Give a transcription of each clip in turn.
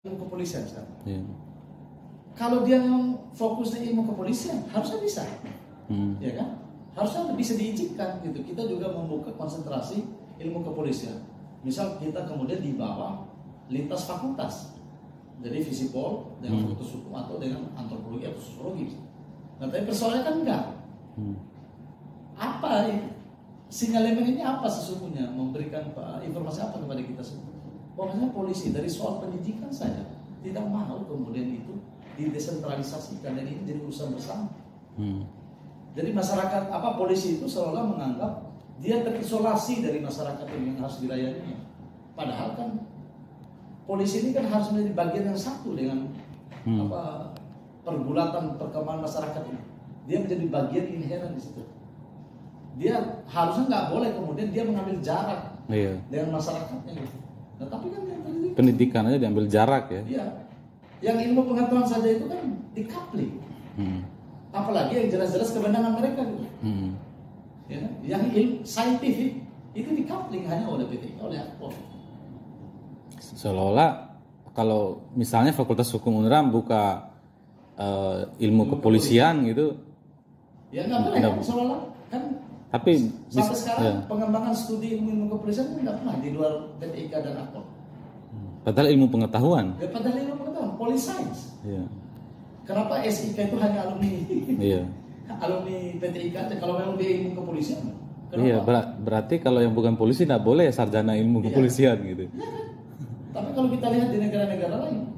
ilmu kepolisian sekarang. Yeah. Kalau dia memang fokusnya ilmu kepolisian, harusnya bisa, ya kan? Harusnya bisa diizinkan gitu. Kita juga membuka konsentrasi ilmu kepolisian. Misal kita kemudian di bawah lintas fakultas, jadi Visipol dengan fakultas hukum atau dengan antropologi atau sosiologi. Nah, tapi persoalannya kan enggak. Apa sinyalemen ini apa sesungguhnya memberikan informasi apa kepada kita semua? Bahwasanya polisi dari soal pendidikan saja tidak mau kemudian itu didesentralisasikan dan ini jadi urusan bersama. Jadi masyarakat polisi itu seolah menganggap dia terisolasi dari masyarakat yang harus dilayani. Padahal kan polisi ini kan harus menjadi bagian yang satu dengan pergulatan perkembangan masyarakat ini. Dia menjadi bagian inherent di situ. Dia harusnya nggak boleh kemudian dia mengambil jarak dengan masyarakatnya gitu. Nah, tapi kan yang pendidikan aja diambil jarak ya. Iya. Yang ilmu pengetahuan saja itu kan di-coupling. Apalagi yang jelas-jelas kewenangan mereka gitu. Ya, yang ilmu saintifik itu di-coupling hanya oleh PT, oleh Akpol. Seolah-olah kalau misalnya Fakultas Hukum UNRAM buka ilmu kepolisian gitu. Ya nggak boleh kan, seolah kan. Tapi sampai sekarang pengembangan studi ilmu kepolisian kan nggak pernah di luar PTIK dan Akpol. Padahal ilmu pengetahuan. Ya, padahal ilmu pengetahuan, police science. Iya. Kenapa SIK itu hanya alumni? Iya. Alumni PTIK aja. Kalau memang dia ilmu kepolisian. Kenapa? Iya, berarti kalau yang bukan polisi tidak boleh sarjana ilmu kepolisian gitu. Ya, kan? Tapi kalau kita lihat di negara-negara lain,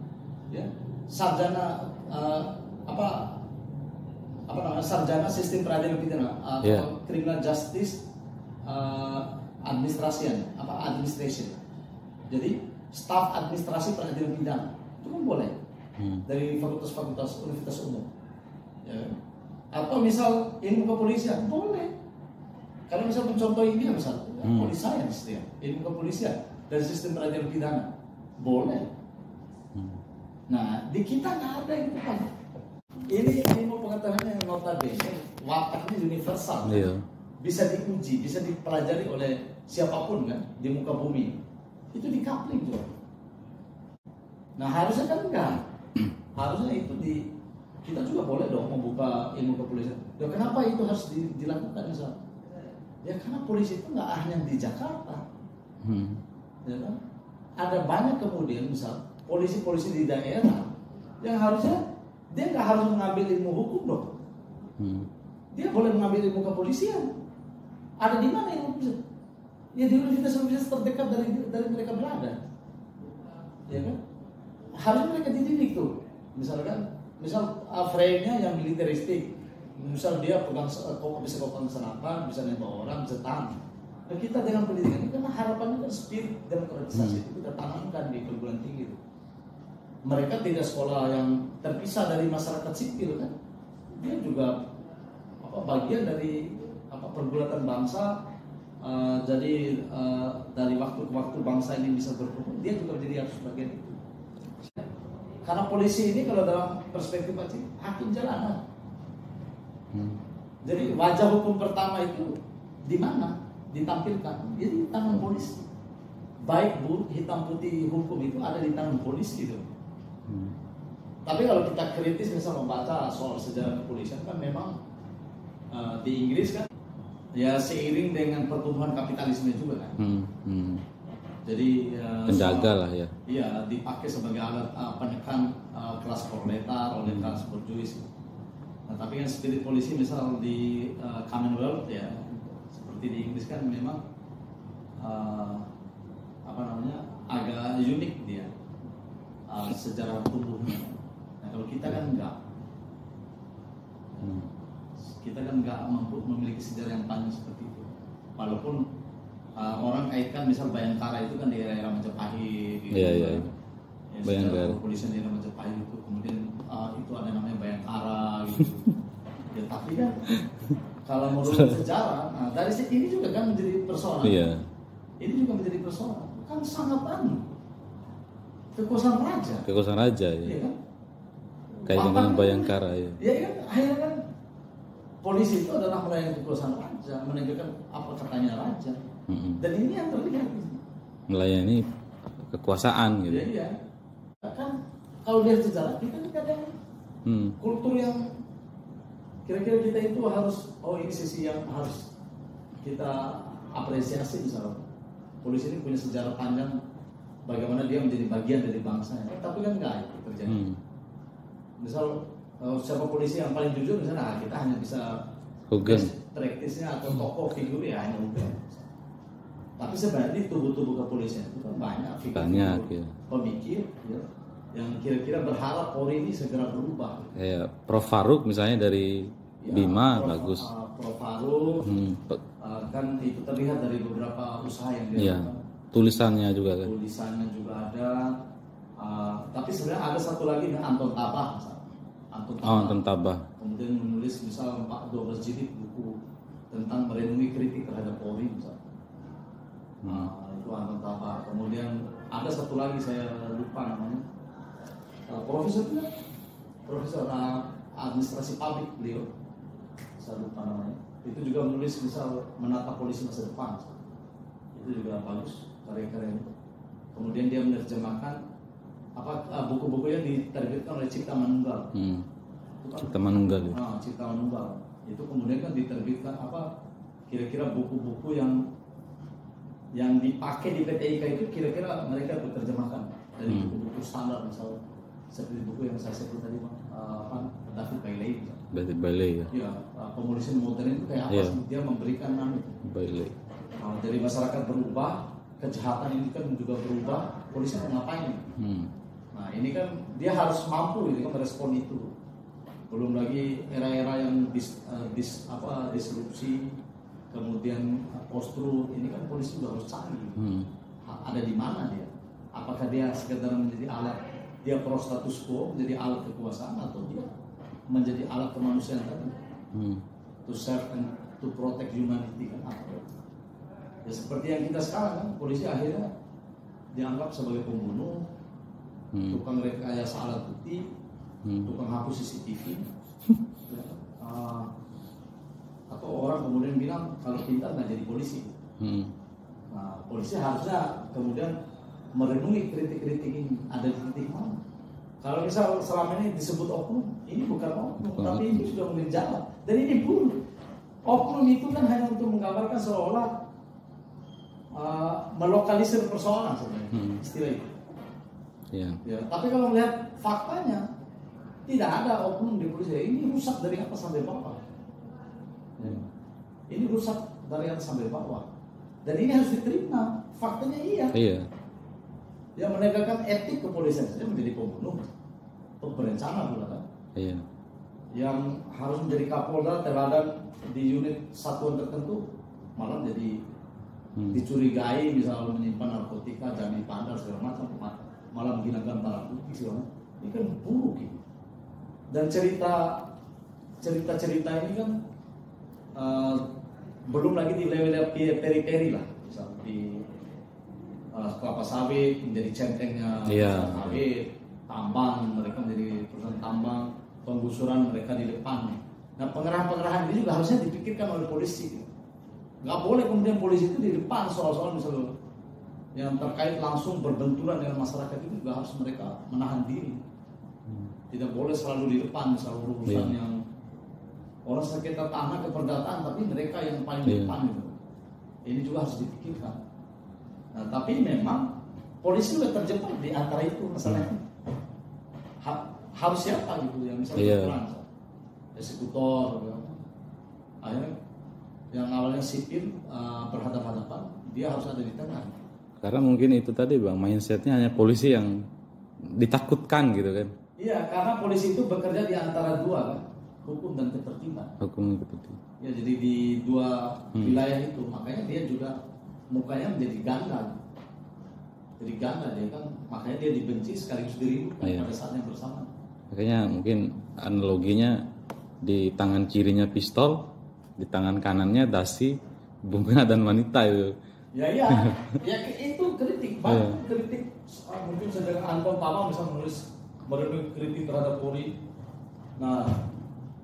ya sarjana sarjana sistem peradilan pidana atau criminal justice administration. Jadi staf administrasi peradilan pidana itu kan boleh dari fakultas-fakultas universitas umum. Ya. Atau misal ilmu kepolisian boleh. Kalau misal mencontoh ini misal police science ya, ilmu kepolisian dan sistem peradilan pidana boleh. Nah di kita nggak ada itu kan. Ini ilmu pengetahuan yang notabene wataknya universal, bisa diuji, bisa dipelajari oleh siapapun kan di muka bumi. Itu di-coupling juga. Nah harusnya kan enggak. Harusnya itu kita juga boleh dong membuka ilmu kepolisian. Ya kenapa itu harus dilakukan misal? Ya karena polisi itu nggak hanya di Jakarta. Ya kan? Ada banyak kemudian misal polisi-polisi di daerah yang harusnya dia nggak harus mengambil ilmu hukum dong. Dia boleh mengambil ilmu kepolisian. Ada di mana ilmu kepolisian? Ya di universitas terdekat dari mereka berada. Ya kan? Harusnya mereka dididik tuh. Misal frame-nya yang militeristik. Misal dia bisa pegang senapan, bisa nembak orang, bisa tahan. Nah, kita dengan pendidikan ini karena harapannya kan spirit demokratisasi itu kita tanamkan di perguruan tinggi itu. Mereka tidak sekolah yang terpisah dari masyarakat sipil kan, dia juga bagian dari pergulatan bangsa. Jadi dari waktu ke waktu bangsa ini bisa berkembang, dia juga menjadi harus bagian itu. Karena polisi ini kalau dalam perspektif hakim jalanan. Jadi wajah hukum pertama itu di mana ditampilkan? Jadi di tangan polisi. Baik buruk hitam putih hukum itu ada di tangan polisi gitu. Tapi kalau kita kritis misal membaca soal sejarah kepolisian kan memang di Inggris kan ya seiring dengan pertumbuhan kapitalisme juga kan. Jadi penjaga lah ya. Iya dipakai sebagai alat penekan kelas proletar oleh kelas borjuis. Nah, tapi kan spirit polisi misal di Commonwealth ya seperti di Inggris kan memang agak unik dia sejarah tumbuhnya. Nah kalau kita kan enggak, kita kan enggak mampu memiliki sejarah yang panjang seperti itu. Walaupun orang kaitkan misal Bayangkara itu kan di era Majapahit gitu. Iya. Ya, Bayangkara kepolisian di era Majapahit itu kemudian itu ada namanya Bayangkara gitu. Ya tapi kan kalau menurut sejarah, nah dari sini juga kan menjadi persoalan. Iya. Ini juga menjadi persoalan. Kan sangat kekuasaan raja. Kekuasaan raja ya. Iya kan? Kayak dengan Bayangkara ya. Iya kan akhirnya kan polisi itu adalah melayani kekuasaan raja, menegakkan apa katanya raja. Dan ini yang terlihat melayani kekuasaan gitu. Iya. Kan kalau lihat sejarah kita kan ada kultur yang kira-kira kita itu harus, ini sisi yang harus kita apresiasi. Misalnya polisi ini punya sejarah panjang bagaimana dia menjadi bagian dari bangsa, tapi kan enggak itu terjadi. Misal siapa polisi yang paling jujur misalnya, kita hanya bisa praktisnya atau tokoh figur ya hanya Ugeng. Tapi sebenarnya di tubuh-tubuh kepolisian itu kan banyak figur pemikir ya, yang kira-kira berharap Polri ini segera berubah. Prof Faruk misalnya dari Bima bagus. Prof Faruk kan itu terlihat dari beberapa usaha yang dia lakukan. Tulisannya juga ada. Tapi sebenarnya ada satu lagi nih, Anton Tabah. Anton Tabah. Kemudian menulis misal 12 jilid buku tentang merenungi kritik terhadap Polri misalnya. Itu Anton Tabah. Kemudian ada satu lagi saya lupa namanya. Profesor administrasi publik beliau. Saya lupa namanya. Itu juga menulis misal menata polisi masa depan. Itu juga bagus karya-karyanya. Kemudian dia menerjemahkan buku-buku yang diterbitkan oleh Cipta Manunggal. Cipta Manunggal. Cipta Manunggal. Itu kemudian kan diterbitkan kira-kira buku-buku yang dipakai di PT IKA itu kira-kira mereka terjemahkan dari buku-buku standar misalnya seperti buku yang saya sebut tadi David Bailey. Ya, pemolisian modern itu kayak apa sih? Dia memberikan Bailey. Dari masyarakat berubah, kejahatan ini kan juga berubah, polisi mau ngapain? Nah ini kan dia harus mampu gitu kan merespon itu. Belum lagi era-era yang disrupsi, kemudian post-truth, ini kan polisi juga harus canggih. Ada di mana dia? Apakah dia sekedar menjadi alat, dia pro status quo, menjadi alat kekuasaan, atau dia menjadi alat kemanusiaan tadi? To serve and to protect humanity kan apa? Ya seperti yang kita sekarang kan, polisi akhirnya dianggap sebagai pembunuh, tukang rekayasa alat bukti, tukang hapus CCTV, atau orang kemudian bilang kalau pintar nggak jadi polisi. Nah, polisi harusnya kemudian merenungi kritik-kritik ini ada di titik mana. Kalau misal selama ini disebut oknum, ini bukan oknum, tapi ini sudah menjawab dan ini buruk. Oknum itu kan hanya untuk menggambarkan seolah melokalisir persoalan sebenarnya, istilah itu. Ya, tapi kalau melihat faktanya, tidak ada oknum di polisi. Ini rusak dari atas sampai bawah. Ini rusak dari atas sampai bawah. Dan ini harus diterima. Faktanya iya. Yang menegakkan etik kepolisian saja menjadi pembunuh, atau berencana pula kan. Yang harus menjadi kapolda teladan di unit satuan tertentu malah jadi dicurigai misalnya menyimpan narkotika, jamin pandar segala macam, malah menghilangkan barang bukti segala macam. Ini kan buruk gitu. Dan cerita ini kan belum lagi di level peri-peri lah, misalnya di kelapa sawit menjadi centengnya sawit, tambang mereka menjadi perusahaan tambang, penggusuran mereka di depan. Nah pengerahan-pengerahan ini juga harusnya dipikirkan oleh polisi gitu. Nggak boleh kemudian polisi itu di depan soal-soal misalnya yang terkait langsung berbenturan dengan masyarakat itu juga harus mereka menahan diri. Tidak boleh selalu di depan misalnya urusan yang orang sengketa tanah keperdataan, tapi mereka yang paling depan gitu. Ini juga harus dipikirkan. Nah, tapi memang polisi juga terjebak di antara itu masalahnya. Harus siapa gitu yang misalnya eksekutor, akhirnya yang awalnya sipil berhadapan-hadapan, dia harus ada di tengah. Karena mungkin itu tadi bang, mindsetnya hanya polisi yang ditakutkan gitu kan. Iya, karena polisi itu bekerja di antara dua kan, hukum dan ketertiban. Ya, jadi di dua wilayah itu, makanya dia juga mukanya menjadi ganda. Jadi ganda dia kan, makanya dia dibenci sekaligus diributkan pada saat yang bersamaan. Makanya mungkin analoginya di tangan kirinya pistol, di tangan kanannya dasi, bunga dan wanita itu. Ya itu kritik, kritik. Mungkin sedang Anton Tabah bisa menulis kritik terhadap Polri. Nah,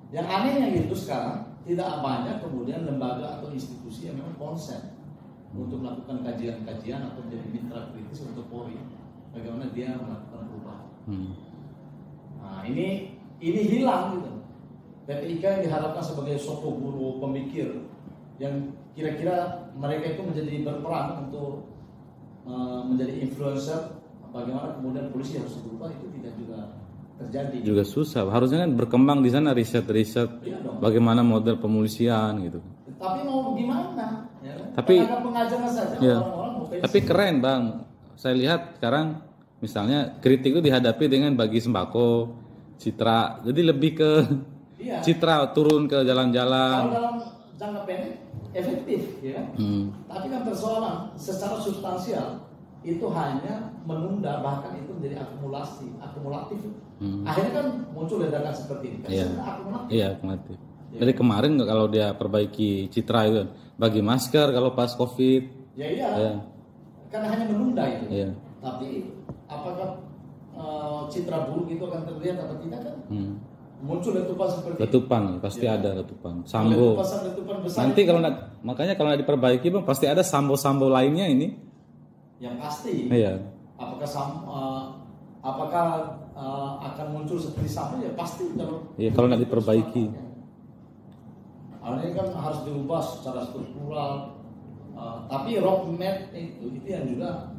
yang anehnya itu sekarang tidak banyak kemudian lembaga atau institusi yang memang konsen untuk melakukan kajian-kajian atau menjadi mitra kritis untuk Polri. bagaimana dia melakukan perubahan. Nah, ini hilang gitu. PT IKA yang diharapkan sebagai sosok guru pemikir yang kira-kira mereka itu menjadi berperan untuk menjadi influencer, bagaimana kemudian polisi harus berubah, itu tidak juga terjadi. Juga susah. Harusnya kan berkembang di sana riset-riset bagaimana model pemolisian gitu. Tapi mau gimana? Ya, tapi pengajarnya saja ya, orang-orang mau pensiun. Tapi keren Bang. Saya lihat sekarang misalnya kritik itu dihadapi dengan bagi sembako, citra. Jadi lebih ke citra, turun ke jalan-jalan. Kalau dalam jangka pendek efektif, ya. Tapi kan persoalan secara substansial itu hanya menunda, bahkan itu menjadi akumulatif. Akhirnya kan muncul ledakan seperti ini. Akumulatif. Iya, akumulatif. Jadi kemarin kalau dia perbaiki citra itu bagi masker kalau pas COVID. Iya. Karena hanya menunda itu. Iya. Tapi apakah citra buruk itu akan terlihat atau tidak kan? Muncul letupan seperti letupan itu. Pasti ada letupan. Sambo. Letupan besar. Nanti makanya kalau diperbaiki Bang pasti ada sambo-sambo lainnya ini. Yang pasti. Iya. Apakah akan muncul seperti sambo ya pasti kalau nggak diperbaiki. Ini kan harus diubah secara struktural. Tapi roadmap itu yang juga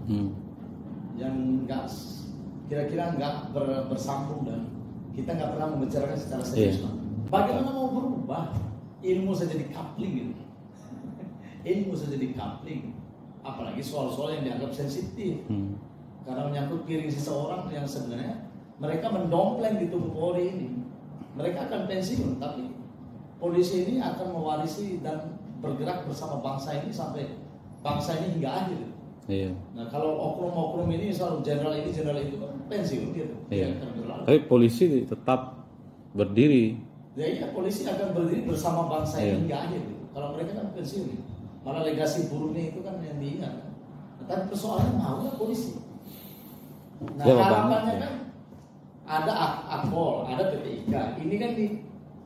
yang nggak kira-kira nggak bersambung dan kita nggak pernah membicarakan secara serius. Bagaimana mau berubah? Ilmu saja di coupling gitu. Ilmu saja di coupling. Apalagi soal-soal yang dianggap sensitif. Karena menyangkut piring seseorang yang sebenarnya mereka mendompleng di tubuh Polri ini. Mereka akan pensiun, tapi polisi ini akan mewarisi dan bergerak bersama bangsa ini sampai bangsa ini hingga akhir. Iya. Nah kalau oknum-oknum ini, misal jenderal ini, jenderal itu kan pensiun gitu. Iya. Tapi polisi tetap berdiri. Ya iya, polisi akan berdiri bersama bangsa ini hingga akhir. Gitu. Kalau mereka kan pensiun, malah legasi buruknya itu kan yang diingat. Nah, tapi persoalannya mau nggak polisi? Nah harapannya kan ada Akpol, ada PT IKA. Ini kan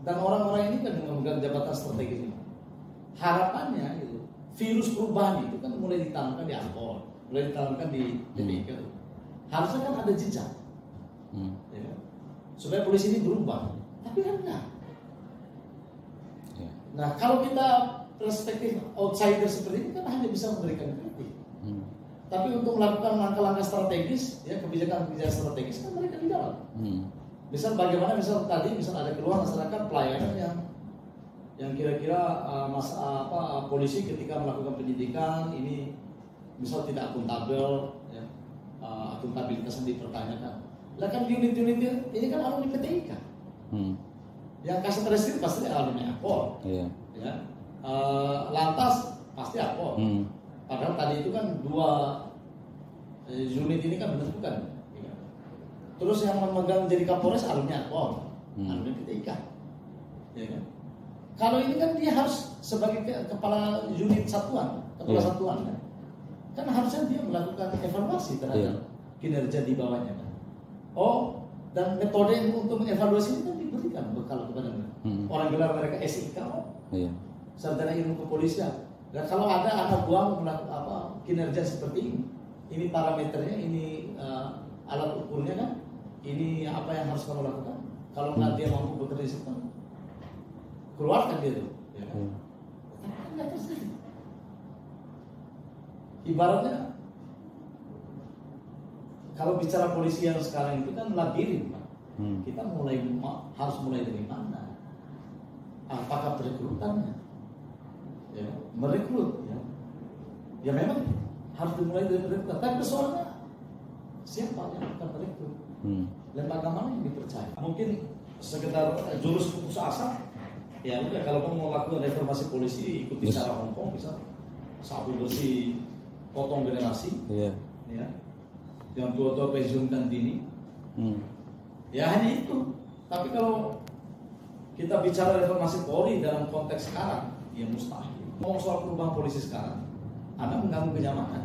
dan orang-orang ini kan memegang jabatan strategis ini. Harapannya gitu, virus perubahan itu kan mulai ditanamkan di Akpol, mulai ditanamkan di PT IKA. Harusnya kan ada jejak, ya, supaya polisi ini berubah. Tapi kan enggak. Nah kalau kita perspektif outsider seperti ini kan hanya bisa memberikan kritik. Tapi untuk melakukan langkah-langkah strategis, ya kebijakan-kebijakan strategis kan mereka di dalam. Misal bagaimana, misal tadi, ada keluhan masyarakat pelayanan yang kira-kira polisi ketika melakukan penyidikan ini misal tidak akuntabel, ya, akuntabilitasnya dipertanyakan. Lah kan unit-unit ini kan alumni PT IKA. Yang kasat reskrim pasti alumni Akpol. Ya. Lantas pasti Akpol. Padahal tadi itu kan 2 unit ini kan menentukan. Ya. Terus yang memegang jadi Kapolres alumni Akpol, alumni PT IKA. Ya kan? Kalau ini kan dia harus sebagai kepala unit satuan, satuan kan harusnya dia melakukan evaluasi terhadap kinerja di bawahnya kan. Dan metode untuk mengevaluasi ini kan diberikan bekal kepada mereka. Orang gelar mereka SIK, sarjana ilmu kepolisian. Dan kalau ada anak buah melakukan kinerja seperti ini parameternya, ini alat ukurnya kan, ini apa yang harus kamu lakukan. Kalau nggak dia mampu bekerja di situ, keluarkan dia tuh. Ya. Ibaratnya kalau bicara polisi yang sekarang itu kan labirin, Pak. Kita harus mulai dari mana? Apakah perekrutannya? Ya, merekrut, ya memang harus dimulai dari perekrutan. Tapi persoalannya siapa yang akan merekrut? Lembaga mana yang dipercaya? Mungkin sekedar jurus putus asa. Ya udah, kalau kamu mau lakukan reformasi polisi, ikuti cara Hongkong, bisa sapu bersih, potong generasi, ya, yang tua-tua pensiunkan dini, ya hanya itu. Tapi kalau kita bicara reformasi Polri dalam konteks sekarang, ya mustahil. Mau soal perubahan polisi sekarang, Anda mengganggu kenyamanan.